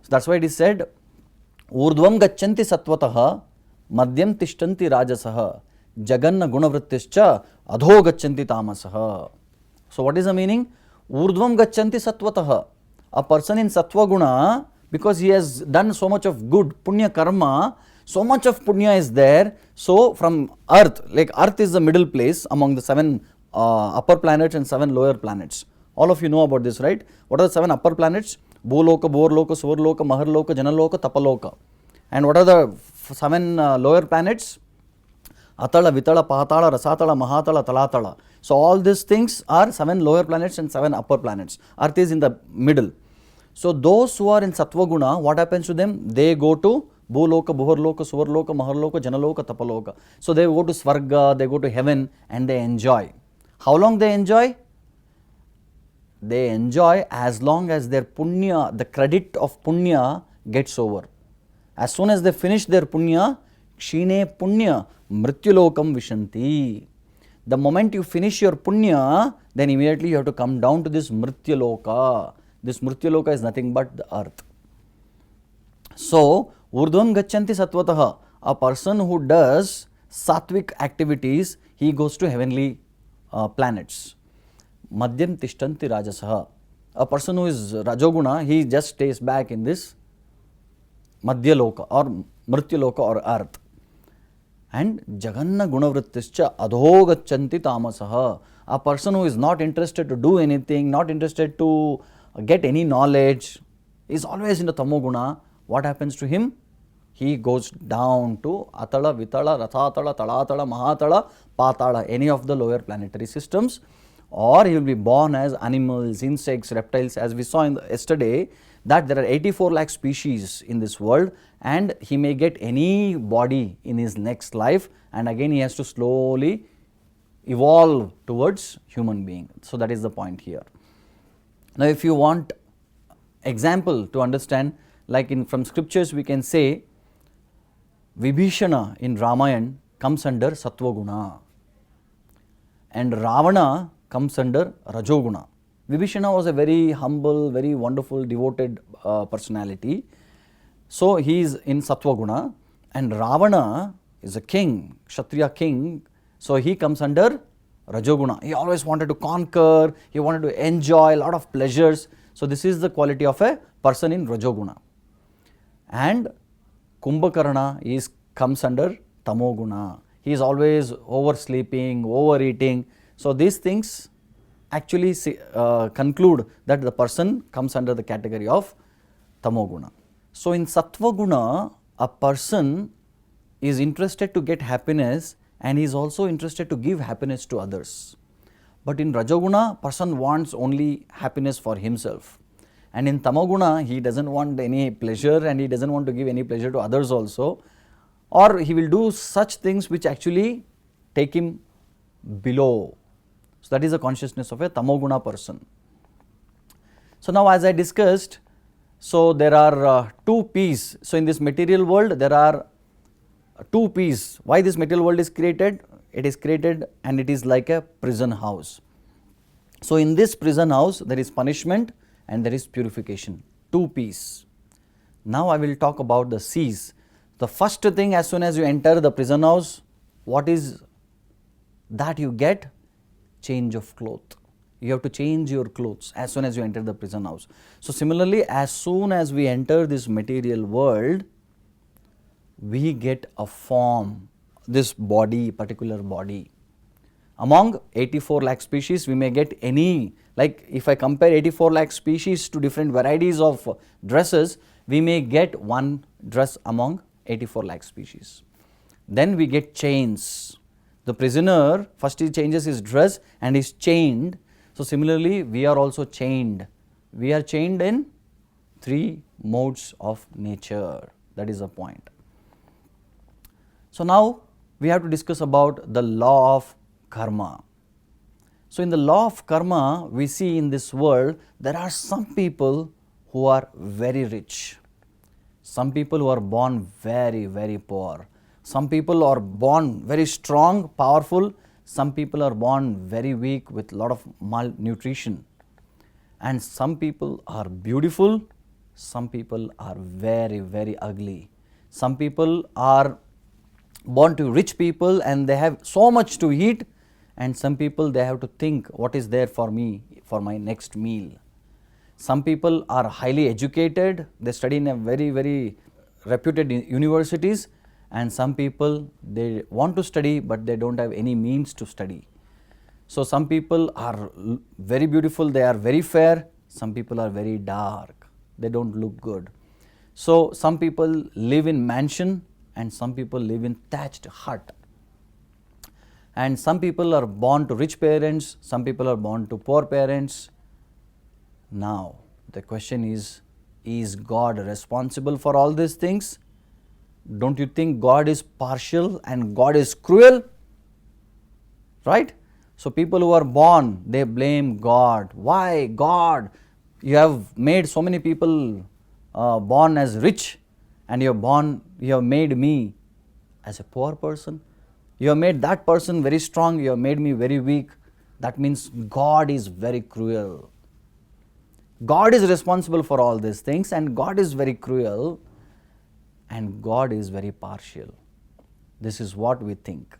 So that's why it is said, Urdhvam gacchanti satvataha, madhyam tishtanti rajasaha, jaganna gunavrittischa, adho gacchanti tamasaha. So what is the meaning? Urdhvam gacchanti satvataha. A person in sattva guna, because he has done so much of good, punya karma, so much of punya is there. So from earth, like earth is the middle place among the 7 upper planets and 7 lower planets. All of you know about this, right? What are the 7 upper planets? Bhuloka, Bhurloka, Surloka, Maharloka, Janaloka, Tapaloka. And what are the 7 lower planets? Atala, Vitala, Pahatala, Rasatala, Mahatala, Talatala. So all these things are 7 lower planets and 7 upper planets. Earth is in the middle. So those who are in Sattva Guna, what happens to them? They go to Bhuloka, Bhurloka, Surloka, Maharloka, Janaloka, Tapaloka. So they go to Svarga, they go to heaven and they enjoy. How long they enjoy? They enjoy as long as their punya, the credit of punya gets over. As soon as they finish their punya, kshine punya, mrityulokam vishanti. The moment you finish your punya, then immediately you have to come down to this mrityuloka. This mrityuloka is nothing but the earth. So, urdhvam gacchanti satvataha. A person who does sattvic activities, he goes to heavenly planets. Madhyam tishtanti rajasaha. A person who is rajoguna, he just stays back in this madhyaloka or mrityuloka or earth. And jaganna gunavrittischa adho gacchanti tamasaha. A person who is not interested to do anything, not interested to get any knowledge, is always in the tamoguna. What happens to him? He goes down to Atala, Vitala, Rathatala, Talatala, Mahatala, Patala, any of the lower planetary systems. Or he will be born as animals, insects, reptiles, as we saw yesterday, that there are 84 lakh species in this world, and he may get any body in his next life, and again he has to slowly evolve towards human being. So that is the point here. Now if you want example to understand, like from scriptures we can say, Vibhishana in Ramayana comes under Sattva Guna, and Ravana comes under Rajoguna. Vibhishana was a very humble, very wonderful, devoted personality. So he is in Sattva Guna, and Ravana is a king, Kshatriya king. So he comes under Rajoguna. He always wanted to conquer, he wanted to enjoy a lot of pleasures. So this is the quality of a person in Rajoguna. And Kumbhakarna comes under Tamoguna. He is always oversleeping, overeating. So these things actually conclude that the person comes under the category of Tamoguna. So in Sattva Guna, a person is interested to get happiness and he is also interested to give happiness to others. But in Rajoguna, person wants only happiness for himself. And in Tamoguna, he doesn't want any pleasure and he doesn't want to give any pleasure to others also. Or he will do such things which actually take him below. So that is the consciousness of a Tamoguna person. So now as I discussed, so there are 2 P's. So in this material world, there are 2 P's. Why this material world is created? It is created and it is like a prison house. So in this prison house, there is punishment and there is purification. 2 P's. Now I will talk about the C's. The first thing, as soon as you enter the prison house, what is that you get? Change of cloth. You have to change your clothes as soon as you enter the prison house. So similarly, as soon as we enter this material world, we get a form, this body, particular body. Among 84 lakh species, we may get any, like if I compare 84 lakh species to different varieties of dresses, we may get one dress among 84 lakh species. Then we get chains. The prisoner, first he changes his dress and is chained. So similarly, we are also chained. We are chained in 3 modes of nature. That is the point. So now we have to discuss about the law of karma. So in the law of karma, we see in this world, there are some people who are very rich. Some people who are born very, very poor. Some people are born very strong, powerful. Some people are born very weak with a lot of malnutrition. And some people are beautiful. some people are very, very ugly. Some people are born to rich people and they have so much to eat, and some people they have to think what is there for me for my next meal. Some people are highly educated, they study in a very, very reputed universities, and some people they want to study but they don't have any means to study. So some people are very beautiful, they are very fair, some people are very dark, they don't look good. So some people live in mansion and some people live in thatched hut. And some people are born to rich parents, some people are born to poor parents. Now the question is God responsible for all these things? Don't you think God is partial and God is cruel? Right? So people who are born, they blame God. Why God? You have made so many people born as rich, and you have made me as a poor person. You have made that person very strong, you have made me very weak. That means God is very cruel. God is responsible for all these things, and God is very cruel, and God is very partial. This is what we think.